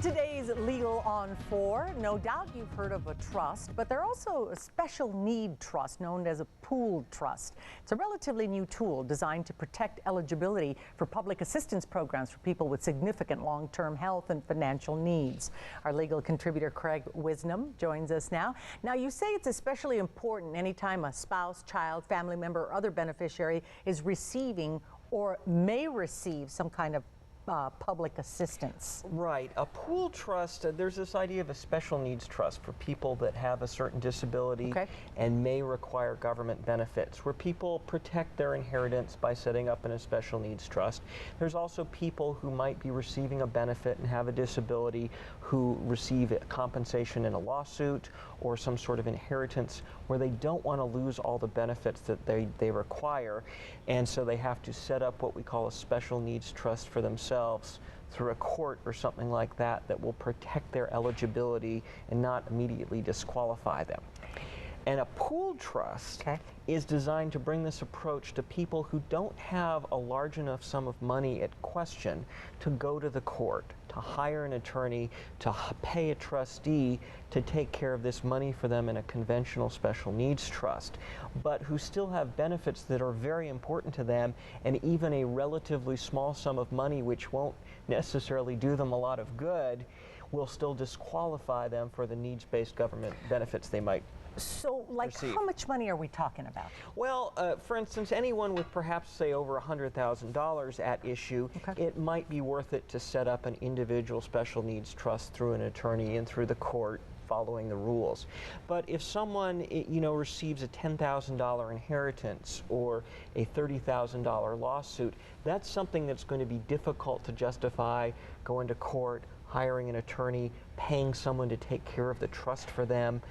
today's Legal on 4, no doubt you've heard of a trust, but there are also a special need trust known as a pooled trust. It's a relatively new tool designed to protect eligibility for public assistance programs for people with significant long-term health and financial needs. Our legal contributor Craig Wisnom joins us now. Now, you say it's especially important anytime a spouse, child, family member, or other beneficiary is receiving or may receive some kind of public assistance. Right. A pool trust, there's this idea of a special needs trust for people that have a certain disability and may require government benefits, where people protect their inheritance by setting up in a special needs trust. There's also people who might be receiving a benefit and have a disability who receive compensation in a lawsuit or some sort of inheritance where they don't want to lose all the benefits that they require, and so they have to set up what we call a special needs trust for themselves through a court or something like that that will protect their eligibility and not immediately disqualify them. And a pooled trust is designed to bring this approach to people who don't have a large enough sum of money at question to go to the court, to hire an attorney, to pay a trustee to take care of this money for them in a conventional special needs trust, but who still have benefits that are very important to them, and even a relatively small sum of money, which won't necessarily do them a lot of good, will still disqualify them for the needs-based government benefits they might So, like, receive. how much money are we talking about? Well, for instance, anyone with perhaps, say, over $100,000 at issue, it might be worth it to set up an individual special needs trust through an attorney and through the court, following the rules. But if someone, receives a $10,000 inheritance or a $30,000 lawsuit, that's something that's going to be difficult to justify going to court, hiring an attorney, paying someone to take care of the trust for them.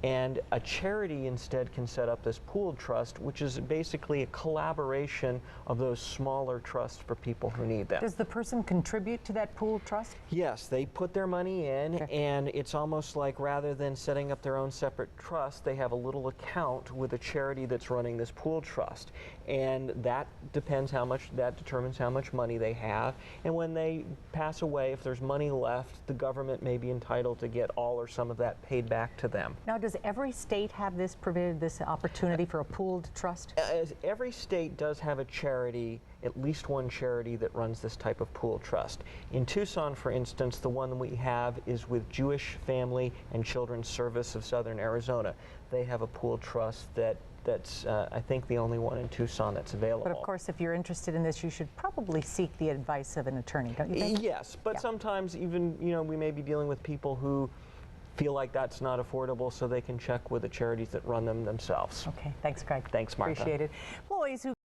And a charity instead can set up this pooled trust, which is basically a collaboration of those smaller trusts for people who need them. Does the person contribute to that pooled trust? Yes, they put their money in, and it's almost like rather than setting up their own separate trust, they have a little account with a charity that's running this pooled trust. And that determines how much money they have. And when they pass away, if there's money left, the government may be entitled to get all or some of that paid back to them. Now, does every state have this opportunity for a pooled trust? Every state does have a charity, at least one charity that runs this type of pooled trust. In Tucson, for instance, the one we have is with Jewish Family and Children's Service of Southern Arizona. They have a pooled trust that's I think the only one in Tucson that's available. But of course, if you're interested in this, you should probably seek the advice of an attorney, don't you think? Yes, but sometimes even, we may be dealing with people who feel like that's not affordable, so they can check with the charities that run them themselves. Okay, thanks, Craig. Thanks, Martha. Appreciate it. Boys who